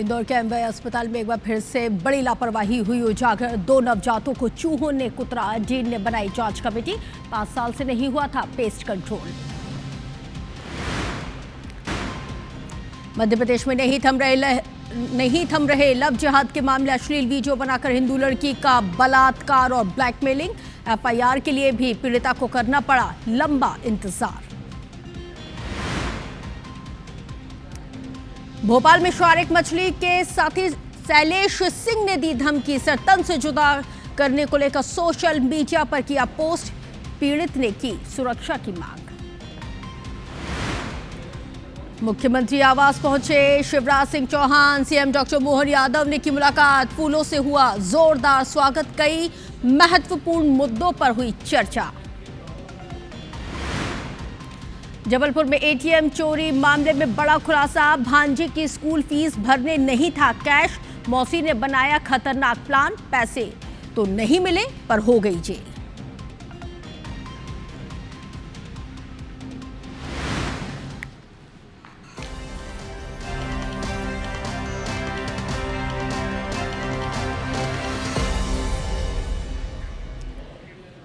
इंदौर के एमवाई अस्पताल में एक बार फिर से बड़ी लापरवाही हुई उजागर। 2 नवजातों को चूहों ने कुतरा। डीन ने बनाई जांच कमेटी। 5 साल से नहीं हुआ था पेस्ट कंट्रोल। मध्य प्रदेश में नहीं थम रहे लव जिहाद के मामले। अश्लील वीडियो बनाकर हिंदू लड़की का बलात्कार और ब्लैकमेलिंग। एफआईआर के लिए भी पीड़िता को करना पड़ा लंबा इंतजार। भोपाल में शारिक मछली के साथी शैलेश सिंह ने दी धमकी। सरतन से जुदा करने को लेकर सोशल मीडिया पर किया पोस्ट। पीड़ित ने की सुरक्षा की मांग। मुख्यमंत्री आवास पहुंचे शिवराज सिंह चौहान। सीएम डॉक्टर मोहन यादव ने की मुलाकात। फूलों से हुआ जोरदार स्वागत। कई महत्वपूर्ण मुद्दों पर हुई चर्चा। जबलपुर में एटीएम चोरी मामले में बड़ा खुलासा। भांजे की स्कूल फीस भरने नहीं था कैश। मौसी ने बनाया खतरनाक प्लान। पैसे तो नहीं मिले पर हो गई जेल।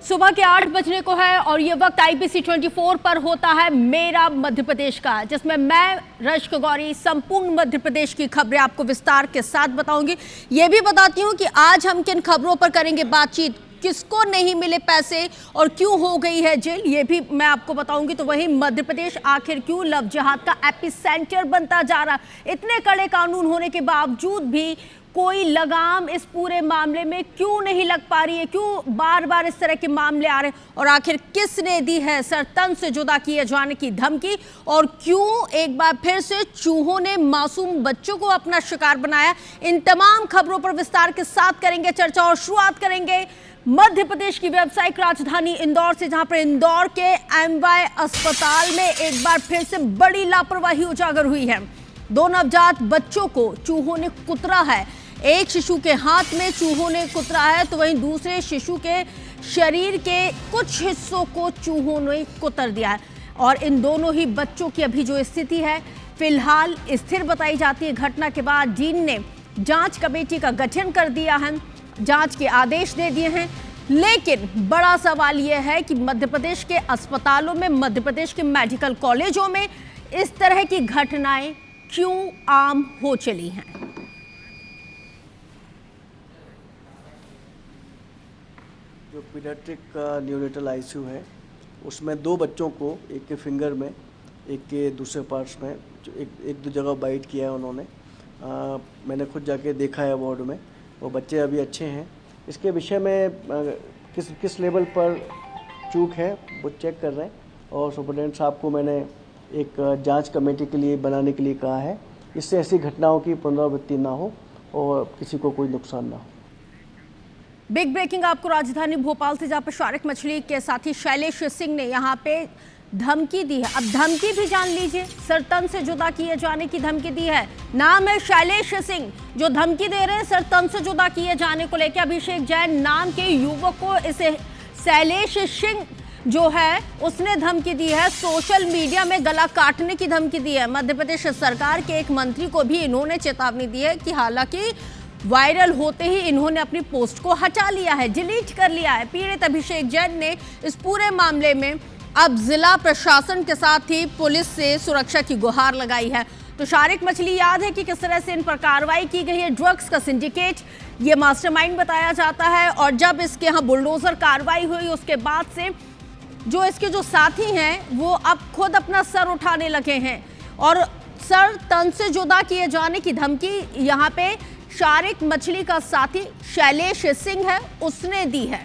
सुबह के 8 बजने को है और ये वक्त IBC 24 पर होता है मेरा मध्य प्रदेश का, जिसमें मैं रश्क गौरी संपूर्ण मध्य प्रदेश की खबरें आपको विस्तार के साथ बताऊंगी। ये भी बताती हूँ कि आज हम किन खबरों पर करेंगे बातचीत, किसको नहीं मिले पैसे और क्यों हो गई है जेल, ये भी मैं आपको बताऊंगी। तो वहीं मध्य प्रदेश आखिर क्यों लव जिहाद का एपिसेंटर बनता जा रहा। इतने कड़े कानून होने के बावजूद भी कोई लगाम इस पूरे मामले में क्यों नहीं लग पा रही है, क्यों बार बार इस तरह के मामले आ रहे हैं और आखिर किसने दी है सरतन से जुदा किए जाने की धमकी और क्यों एक बार फिर से चूहों ने मासूम बच्चों को अपना शिकार बनाया। इन तमाम खबरों पर विस्तार के साथ करेंगे चर्चा और शुरुआत करेंगे मध्य प्रदेश की व्यावसायिक राजधानी इंदौर से, जहां पर इंदौर के एमवाई अस्पताल में एक बार फिर से बड़ी लापरवाही उजागर हुई है। 2 नवजात बच्चों को चूहों ने कुतरा है। एक शिशु के हाथ में चूहों ने कुतरा है तो वहीं दूसरे शिशु के शरीर के कुछ हिस्सों को चूहों ने कुतर दिया है और इन दोनों ही बच्चों की अभी जो स्थिति है फिलहाल स्थिर बताई जाती है। घटना के बाद डीन ने जांच कमेटी का गठन कर दिया है, जांच के आदेश दे दिए हैं। लेकिन बड़ा सवाल यह है कि मध्य प्रदेश के अस्पतालों में, मध्य प्रदेश के मेडिकल कॉलेजों में इस तरह की घटनाएं क्यों आम हो चली हैं। जो पीडियाट्रिक का न्यूनेटल आईसीयू है उसमें 2 बच्चों को, एक के फिंगर में एक के दूसरे पार्ट्स में एक 2 जगह बाइट किया है उन्होंने। मैंने खुद जाके देखा है वार्ड में। वो बच्चे अभी अच्छे हैं। इसके विषय में किस लेवल पर चूक है वो चेक कर रहे हैं और सुपरिटेंडेंट साहब को मैंने एक जांच कमेटी के लिए बनाने के लिए कहा है। इससे ऐसी घटनाओं की पुनरावृत्ति ना हो और किसी को कोई नुकसान ना हो। बिग ब्रेकिंग आपको राजधानी भोपाल से, जहां पर शारिक मछली के साथी शैलेश सिंह ने यहां पे धमकी दी है। अब धमकी भी जान लीजिए, सरतन से जुदा किए जाने की धमकी दी है। नाम है शैलेश सिंह, जो धमकी दे रहे हैं सरतन से जुदा किए जाने को लेकर। अभिषेक जैन नाम के युवक को इसे शैलेश सिंह जो है उसने धमकी दी है। सोशल मीडिया में गला काटने की धमकी दी है। मध्य प्रदेश सरकार के एक मंत्री को भी इन्होंने चेतावनी दी है कि हालांकि वायरल होते ही इन्होंने अपनी पोस्ट को हटा लिया है, डिलीट कर लिया है। पीड़ित अभिषेक जैन ने इस पूरे मामले में अब जिला प्रशासन के साथ ही पुलिस से सुरक्षा की गुहार लगाई है। तो शारिक मछली याद है कि किस तरह से इन पर कार्रवाई की गई है। ड्रग्स का सिंडिकेट ये मास्टरमाइंड बताया जाता है और जब इसके यहाँ बुलडोजर कार्रवाई हुई उसके बाद से जो इसके जो साथी हैं वो अब खुद अपना सर उठाने लगे हैं और सर तन से जुदा किए जाने की धमकी यहाँ पे शारिक मछली का साथी शैलेश सिंह है उसने दी है।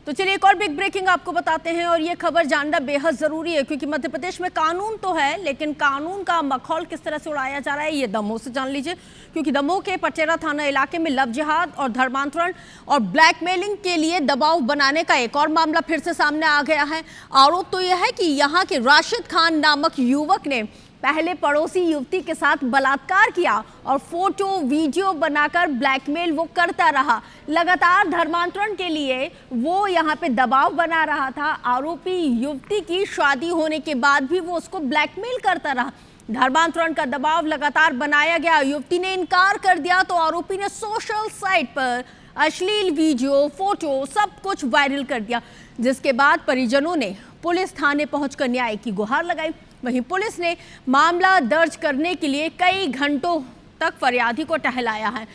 तो चलिए एक और बिग ब्रेकिंग आपको बताते हैं और ये खबर जानना बेहद जरूरी है क्योंकि मध्य प्रदेश में कानून तो है लेकिन कानून का मखौल किस तरह से उड़ाया जा रहा है ये दमोह से जान लीजिए। क्योंकि दमोह के पचेरा थाना इलाके में लव जिहाद और धर्मांतरण और ब्लैकमेलिंग के लिए दबाव बनाने का एक और मामला फिर से सामने आ गया है। आरोप तो यह है कि यहाँ के राशिद खान नामक युवक ने पहले पड़ोसी युवती के साथ बलात्कार किया और फोटो वीडियो बनाकर ब्लैकमेल वो करता रहा। लगातार धर्मांतरण के लिए वो यहाँ पे दबाव बना रहा था। आरोपी युवती की शादी होने के बाद भी वो उसको ब्लैकमेल करता रहा। धर्मांतरण का दबाव लगातार बनाया गया। युवती ने इनकार कर दिया तो आरोपी ने सोशल साइट पर अश्लील वीडियो, फोटो सब कुछ वायरल कर दिया, जिसके बाद परिजनों ने पुलिस थाने पहुंचकर न्याय की गुहार लगाई। वहीं पुलिस ने मामला दर्ज करने के लिए कई घंटों तक फरियादी को टहलाया है,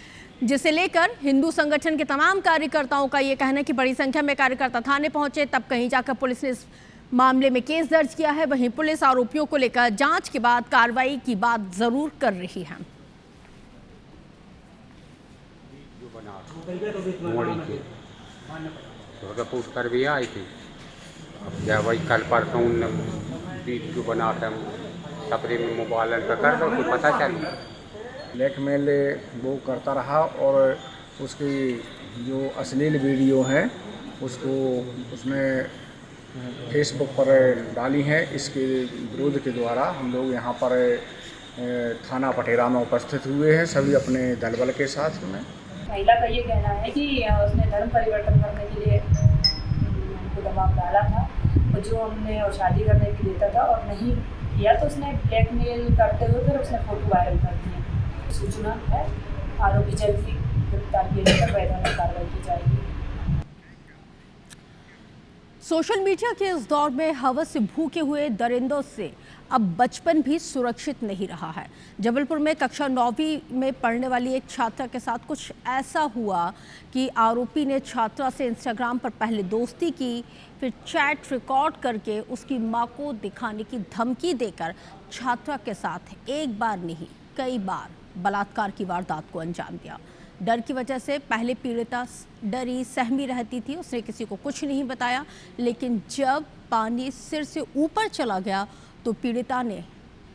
जिसे लेकर हिंदू संगठन के तमाम कार्यकर्ताओं का ये कहना है कि बड़ी संख्या में कार्यकर्ता थाने पहुंचे, तब कहीं जाकर पुलिस ने इस मामले में केस दर्ज किया है। वहीं पुलिस आरोपियों को लेकर जांच के बाद कार्रवाई की बात जरूर कर रही है। पूछ कर भी आई थी, अब क्या वही कल परसों वीडियो बना कर सपरे में मोबाइल पर कर दो तो पता चल। ब्लैकमेल वो करता रहा और उसकी जो अश्लील वीडियो है उसको उसने फेसबुक पर डाली है। इसके विरोध के द्वारा हम लोग यहाँ पर थाना पटेरा में उपस्थित हुए हैं, सभी अपने दलबल के साथ में। महिला का ये कहना है कि उसने धर्म परिवर्तन करने के लिए हमको दबाव डाला था और जो हमने और शादी करने के लिए देता था और नहीं किया तो उसने ब्लैकमेल करते हुए फिर उसने फोटो वायरल कर दिए। सूचना है, आरोपी जल्द ही गिरफ्तार किए जाकर वैधानिक कार्रवाई की जाएगी। सोशल मीडिया के इस दौर में हवस से भूखे हुए दरिंदों से अब बचपन भी सुरक्षित नहीं रहा है। जबलपुर में कक्षा 9वीं में पढ़ने वाली एक छात्रा के साथ कुछ ऐसा हुआ कि आरोपी ने छात्रा से इंस्टाग्राम पर पहले दोस्ती की, फिर चैट रिकॉर्ड करके उसकी मां को दिखाने की धमकी देकर छात्रा के साथ एक बार नहीं कई बार बलात्कार की वारदात को अंजाम दिया। डर की वजह से पहले पीड़िता डरी सहमी रहती थी, उसने किसी को कुछ नहीं बताया, लेकिन जब पानी सिर से ऊपर चला गया तो पीड़िता ने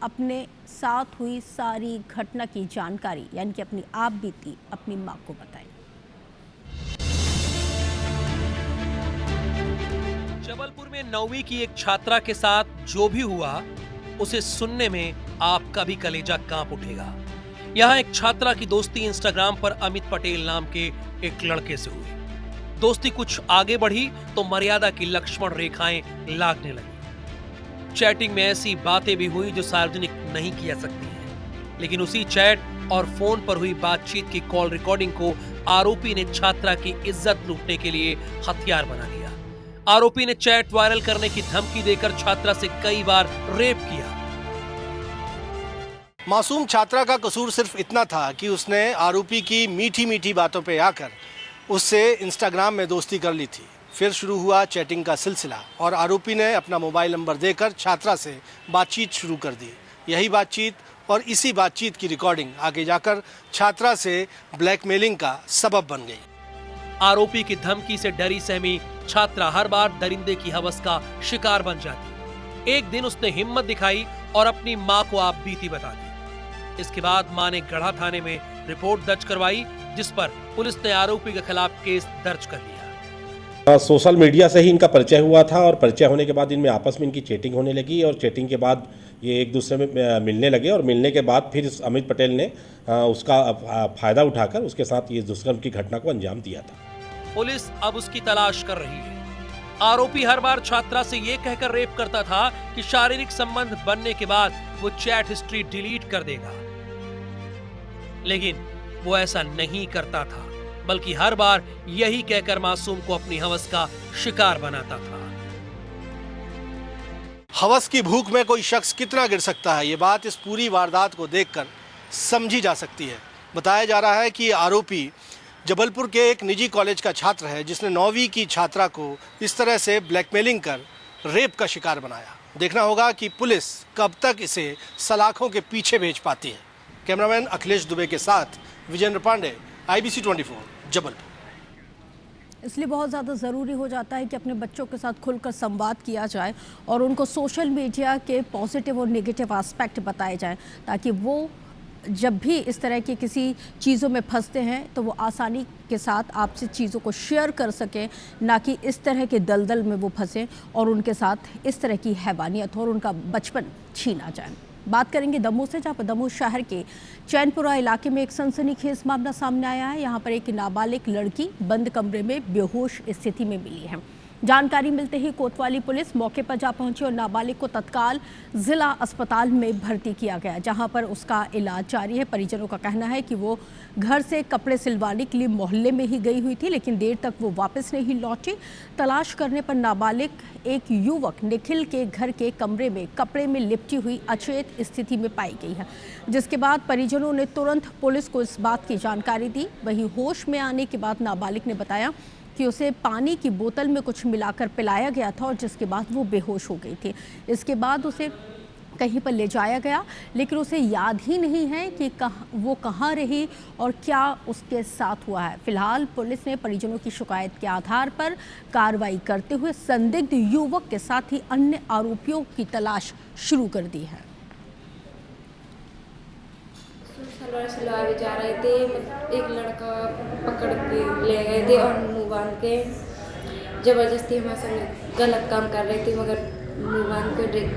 अपने साथ हुई सारी घटना की जानकारी यानी कि अपनी आप बीती अपनी मां को बताई। जबलपुर में 9वीं की एक छात्रा के साथ जो भी हुआ उसे सुनने में आपका भी कलेजा कांप उठेगा। यहाँ एक छात्रा की दोस्ती इंस्टाग्राम पर अमित पटेल नाम के एक लड़के से हुई। दोस्ती कुछ आगे बढ़ी तो मर्यादा की लक्ष्मण रेखाएं लागने लगी। चैटिंग में ऐसी बातें भी हुई जो सार्वजनिक नहीं की जा सकती हैं। लेकिन उसी चैट और फोन पर हुई बातचीत की कॉल रिकॉर्डिंग को आरोपी ने छात्रा की इज्जत लूटने के लिए हथियार बना लिया। आरोपी ने चैट वायरल करने की धमकी देकर छात्रा से कई बार रेप किया। मासूम छात्रा का कसूर सिर्फ इतना था कि उसने आरोपी की मीठी मीठी बातों पे आकर उससे इंस्टाग्राम में दोस्ती कर ली थी। फिर शुरू हुआ चैटिंग का सिलसिला और आरोपी ने अपना मोबाइल नंबर देकर छात्रा से बातचीत शुरू कर दी। यही बातचीत और इसी बातचीत की रिकॉर्डिंग आगे जाकर छात्रा से ब्लैकमेलिंग का सबब बन गई। आरोपी की धमकी से डरी सहमी छात्रा हर बार दरिंदे की हवस का शिकार बन जाती। एक दिन उसने हिम्मत दिखाई और अपनी मां को आप बीती बता दी। इसके बाद मां ने गढ़ा थाने में रिपोर्ट दर्ज करवाई, जिस पर पुलिस ने आरोपी के खिलाफ केस दर्ज कर लिया। सोशल मीडिया से ही इनका परिचय हुआ था और परिचय होने के बाद इनमें आपस में इनकी चैटिंग होने लगी और चैटिंग के बाद ये एक दूसरे में मिलने लगे और मिलने के बाद फिर अमित पटेल ने उसका फायदा उठाकर उसके साथ ये दुष्कर्म की घटना को अंजाम दिया था। पुलिस अब उसकी तलाश कर रही है। आरोपी हर बार छात्रा से ये कहकर रेप करता था कि शारीरिक संबंध बनने के बाद वो चैट हिस्ट्री डिलीट कर देगा, लेकिन वो ऐसा नहीं करता था, बल्कि हर बार यही कहकर मासूम को अपनी हवस का शिकार बनाता था। हवस की भूख में कोई शख्स कितना गिर सकता है, ये बात इस पूरी वारदात को देखकर समझी जा सकती है। बताया जा रहा है कि आरोपी जबलपुर के एक निजी कॉलेज का छात्र है, जिसने 9वीं की छात्रा को इस तरह से ब्लैकमेलिंग कर रेप का शिकार बनाया। देखना होगा कि पुलिस कब तक इसे सलाखों के पीछे भेज पाती है। कैमरामैन अखिलेश दुबे के साथ विजेंद्र पांडे, IBC 24, जबलपुर। इसलिए बहुत ज़्यादा ज़रूरी हो जाता है कि अपने बच्चों के साथ खुलकर संवाद किया जाए और उनको सोशल मीडिया के पॉजिटिव और नेगेटिव एस्पेक्ट बताए जाएं, ताकि वो जब भी इस तरह की किसी चीज़ों में फंसते हैं तो वो आसानी के साथ आपसे चीज़ों को शेयर कर सकें, ना कि इस तरह के दलदल में वो फंसें और उनके साथ इस तरह की हैवानियत और उनका बचपन छीना जाए। बात करेंगे दमोह से, जहां पर दमोह शहर के चैनपुरा इलाके में एक सनसनीखेज मामला सामने आया है। यहां पर एक नाबालिग लड़की बंद कमरे में बेहोश स्थिति में मिली है। जानकारी मिलते ही कोतवाली पुलिस मौके पर जा पहुंची और नाबालिग को तत्काल जिला अस्पताल में भर्ती किया गया, जहां पर उसका इलाज जारी है। परिजनों का कहना है कि वो घर से कपड़े सिलवाने के लिए मोहल्ले में ही गई हुई थी, लेकिन देर तक वो वापस नहीं लौटी। तलाश करने पर नाबालिग एक युवक निखिल के घर के कमरे में कपड़े में लिपटी हुई अचेत स्थिति में पाई गई है, जिसके बाद परिजनों ने तुरंत पुलिस को इस बात की जानकारी दी। वहीं होश में आने के बाद नाबालिग ने बताया कि उसे पानी की बोतल में कुछ मिलाकर पिलाया गया था और जिसके बाद वो बेहोश हो गई थी। इसके बाद उसे कहीं पर ले जाया गया, लेकिन उसे याद ही नहीं है कि वो कहाँ रही और क्या उसके साथ हुआ है। फिलहाल पुलिस ने परिजनों की शिकायत के आधार पर कार्रवाई करते हुए संदिग्ध युवक के साथ ही अन्य आरोपियों की तलाश शुरू कर दी है। सलवार सिलवाए जा रहे थे, एक लड़का पकड़ के ले गए थे और मुँह बांध के ज़बरदस्ती हमारे संग गलत काम कर रहे थे, मगर मुँह बांध के देख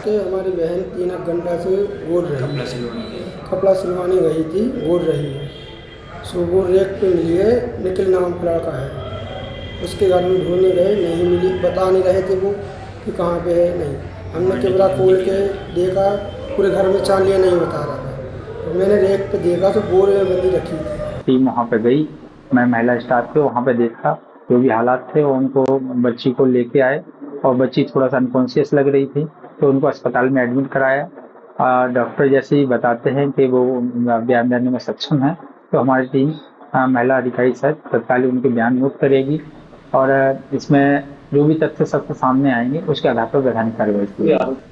कि हमारी बहन 3 घंटा से बोल रही है, कपड़ा सिलवाने गई थी, बोल रही है। सो वो रेक पे मिली है, निखिल नाम का लड़का है। उसके घर में ढूंढने गए, नहीं मिली, बता नहीं रहे थे वो कि कहाँ पे है। नहीं, हमने कैमरा खोल के देखा, पूरे घर में चालियाँ नहीं बता रहा था। तो मैंने रेक पे देखा तो बोरे में बंदी रखी थी। टीम वहाँ पे गई, मैं महिला स्टाफ पे वहाँ पे देखा जो भी हालात थे, उनको बच्ची को लेके आए और बच्ची थोड़ा सा अनकॉन्शियस लग रही थी, तो उनको अस्पताल में एडमिट कराया। डॉक्टर जैसे ही बताते हैं कि वो बयान देने में सक्षम है, तो हमारी टीम महिला अधिकारी सहित तत्काल उनके बयान नोट करेगी और इसमें जो भी तथ्य सबके सामने आएंगे उसके आधार पर वैधानिक कार्रवाई की।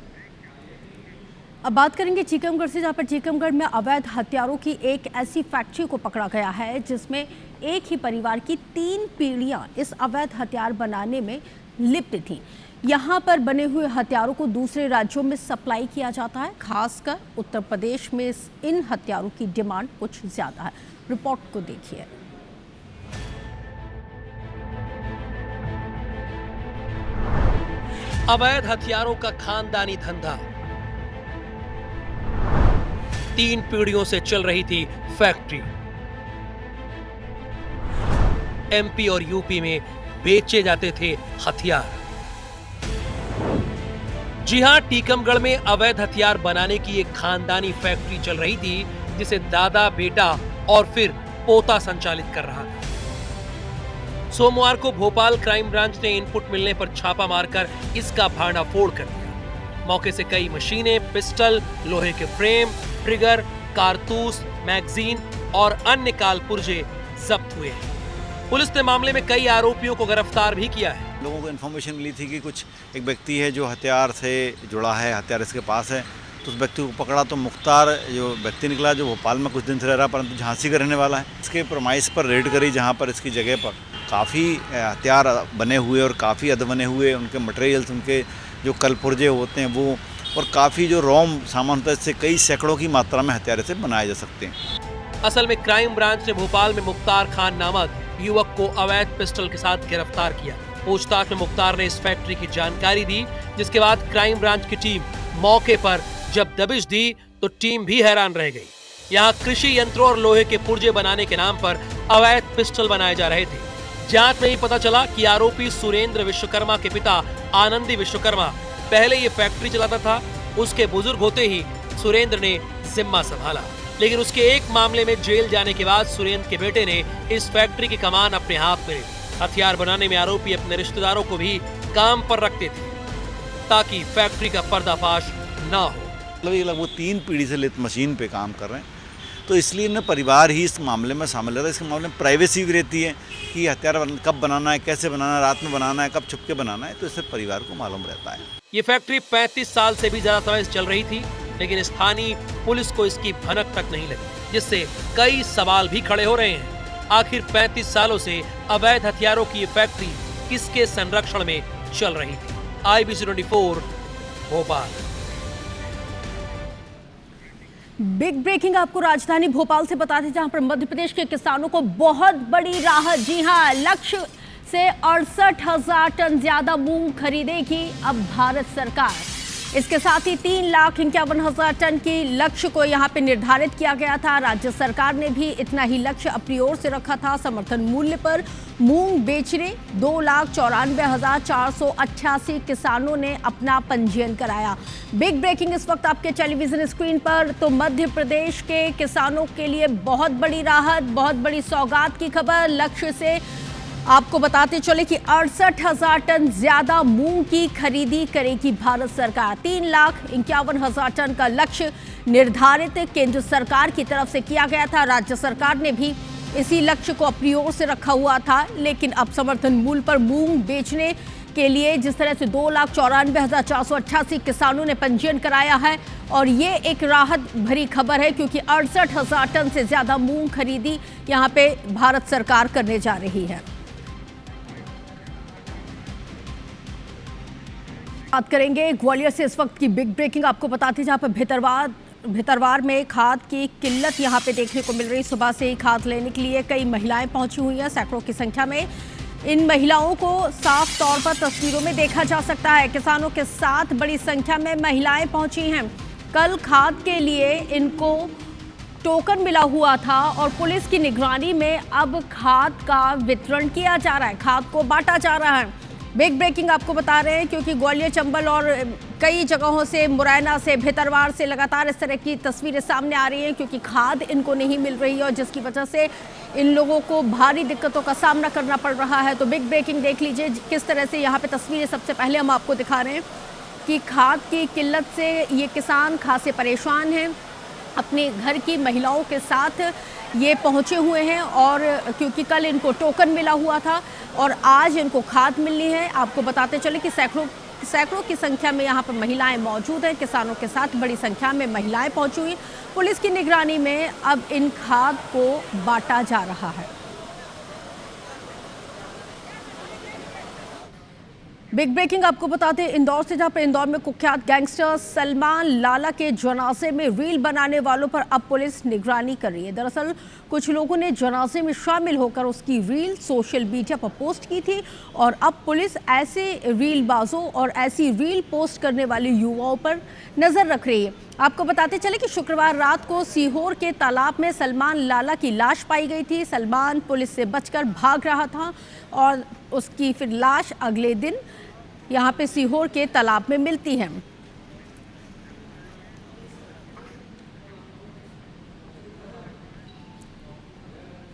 अब बात करेंगे चीकमगढ़ से, जहाँ पर चीकमगढ़ में अवैध हथियारों की एक ऐसी फैक्ट्री को पकड़ा गया है जिसमें एक ही परिवार की 3 पीढ़ियां इस अवैध हथियार बनाने में लिप्त थी। यहाँ पर बने हुए हथियारों को दूसरे राज्यों में सप्लाई किया जाता है। खासकर उत्तर प्रदेश में इन हथियारों की डिमांड कुछ ज्यादा है। रिपोर्ट को देखिए। अवैध हथियारों का खानदानी धंधा, 3 पीढ़ियों से चल रही थी फैक्ट्री। एमपी और यूपी में बेचे जाते थे हथियार। जी हां, टीकमगढ़ में अवैध हथियार बनाने की एक खानदानी फैक्ट्री चल रही थी, जिसे दादा, बेटा और फिर पोता संचालित कर रहा था। सोमवार को भोपाल क्राइम ब्रांच ने इनपुट मिलने पर छापा मारकर इसका भांडाफोड़ कर दिया। मौके से कई मशीनें, पिस्टल, लोहे के फ्रेम, ट्रिगर, कारतूस, मैगजीन और अन्य कारपुर्जे जब्त हुए हैं। पुलिस ने मामले में कई आरोपियों को गिरफ्तार भी किया है। लोगों को इन्फॉर्मेशन मिली थी कि कुछ एक व्यक्ति है जो हथियार से जुड़ा है, हथियार इसके पास है, तो उस व्यक्ति को पकड़ा। तो मुख्तार जो व्यक्ति निकला, जो भोपाल में कुछ दिन से रह रहा, परंतु झांसी का रहने वाला है। इसके प्रमाइस पर रेड करी, जहाँ पर इसकी जगह पर काफ़ी हथियार बने हुए और काफ़ी अधबने हुए उनके मटेरियल्स, उनके जो कलपुर्जे होते हैं वो, और काफ़ी जो रॉम सामान होता है, इससे कई सैकड़ों की मात्रा में हथियार से बनाए जा सकते हैं। असल में क्राइम ब्रांच ने भोपाल में मुख्तार खान नामक युवक को अवैध पिस्टल के साथ गिरफ्तार किया। पूछताछ में मुख्तार ने इस फैक्ट्री की जानकारी दी, जिसके बाद क्राइम ब्रांच की टीम मौके पर जब दबिश दी तो टीम भी हैरान रह गई। यहाँ कृषि यंत्रों और लोहे के पुर्जे बनाने के नाम पर अवैध पिस्टल बनाए जा रहे थे। जांच में ही पता चला कि आरोपी सुरेंद्र विश्वकर्मा के पिता आनंदी विश्वकर्मा पहले ये फैक्ट्री चलाता था। उसके बुजुर्ग होते ही सुरेंद्र ने जिम्मा संभाला, लेकिन उसके एक मामले में जेल जाने के बाद सुरेंद्र के बेटे ने इस फैक्ट्री की कमान अपने हाथ में ली। हथियार बनाने में आरोपी अपने रिश्तेदारों को भी काम पर रखते थे ताकि फैक्ट्री का पर्दाफाश न हो। लगभग वो 3 पीढ़ी से लेत मशीन पे काम कर रहे हैं, तो इसलिए न परिवार ही इस मामले में शामिल रहता है। इसके मामले में प्राइवेसी भी रहती है कि हथियार कब बनाना है, कैसे बनाना है, रात में बनाना है, कब छुप के बनाना है, तो इससे परिवार को मालूम रहता है। ये फैक्ट्री 35 साल से भी ज्यादा समय से चल रही थी, लेकिन स्थानीय पुलिस को इसकी भनक तक नहीं लगी, जिससे कई सवाल भी खड़े हो रहे हैं। आखिर 35 सालों से अवैध हथियारों की ये फैक्ट्री किसके संरक्षण में चल रही थी? IBC 24 भोपाल। बिग ब्रेकिंग आपको राजधानी भोपाल से बताते, जहां पर मध्य प्रदेश के किसानों को बहुत बड़ी राहत। जी हां, लक्ष्य से 68,000 टन ज्यादा मूंग खरीदेगी अब भारत सरकार। इसके साथ ही 3,51,000 टन की लक्ष्य को यहां पे निर्धारित किया गया था। राज्य सरकार ने भी इतना ही लक्ष्य अपनी ओर से रखा था। समर्थन मूल्य पर मूंग बेचने 2,94,488 किसानों ने अपना पंजीयन कराया। बिग ब्रेकिंग इस वक्त आपके टेलीविजन स्क्रीन पर। तो मध्य प्रदेश के किसानों के लिए बहुत बड़ी राहत, बहुत बड़ी सौगात की खबर। लक्ष्य से आपको बताते चले कि 68,000 टन ज्यादा मूंग की खरीदी करेगी भारत सरकार। 3,51,000 टन का लक्ष्य निर्धारित केंद्र सरकार की तरफ से किया गया था। राज्य सरकार ने भी इसी लक्ष्य को अपनी ओर से रखा हुआ था, लेकिन अब समर्थन मूल्य पर मूंग बेचने के लिए जिस तरह से 2,94,488 किसानों ने पंजीयन कराया है, और ये एक राहत भरी खबर है क्योंकि 68,000 टन से ज्यादा मूंग खरीदी यहाँ पे भारत सरकार करने जा रही है। बात करेंगे ग्वालियर से इस वक्त की बिग ब्रेकिंग आपको बताते हैं, जहाँ पर भितरवार में खाद की किल्लत यहाँ पे देखने को मिल रही। सुबह से ही खाद लेने के लिए कई महिलाएं पहुंची हुई हैं, सैकड़ों की संख्या में। इन महिलाओं को साफ तौर पर तस्वीरों में देखा जा सकता है। किसानों के साथ बड़ी संख्या में महिलाएं पहुंची हैं। कल खाद के लिए इनको टोकन मिला हुआ था और पुलिस की निगरानी में अब खाद का वितरण किया जा रहा है, खाद को बांटा जा रहा है। बिग ब्रेकिंग आपको बता रहे हैं क्योंकि ग्वालियर, चंबल और कई जगहों से, मुरैना से, भितरवार से लगातार इस तरह की तस्वीरें सामने आ रही हैं क्योंकि खाद इनको नहीं मिल रही है और जिसकी वजह से इन लोगों को भारी दिक्कतों का सामना करना पड़ रहा है। तो बिग ब्रेकिंग देख लीजिए किस तरह से यहाँ पे तस्वीरें सबसे पहले हम आपको दिखा रहे हैं कि खाद की किल्लत से ये किसान खासे परेशान हैं। अपने घर की महिलाओं के साथ ये पहुंचे हुए हैं और क्योंकि कल इनको टोकन मिला हुआ था और आज इनको खाद मिलनी है। आपको बताते चले कि सैकड़ों की संख्या में यहाँ पर महिलाएं मौजूद हैं। किसानों के साथ बड़ी संख्या में महिलाएं पहुंची हुई। पुलिस की निगरानी में अब इन खाद को बांटा जा रहा है। बिग ब्रेकिंग आपको बताते हैं इंदौर से, जहां पर इंदौर में कुख्यात गैंगस्टर सलमान लाला के जनाजे में रील बनाने वालों पर अब पुलिस निगरानी कर रही है। दरअसल कुछ लोगों ने जनाजे में शामिल होकर उसकी रील सोशल मीडिया पर पोस्ट की थी और अब पुलिस ऐसे रीलबाजों और ऐसी रील पोस्ट करने वाले युवाओं पर नजर रख रही है। आपको बताते चले कि शुक्रवार रात को सीहोर के तालाब में सलमान लाला की लाश पाई गई थी। सलमान पुलिस से बचकर भाग रहा था और उसकी फिर लाश अगले दिन यहाँ पे सीहोर के तालाब में मिलती है।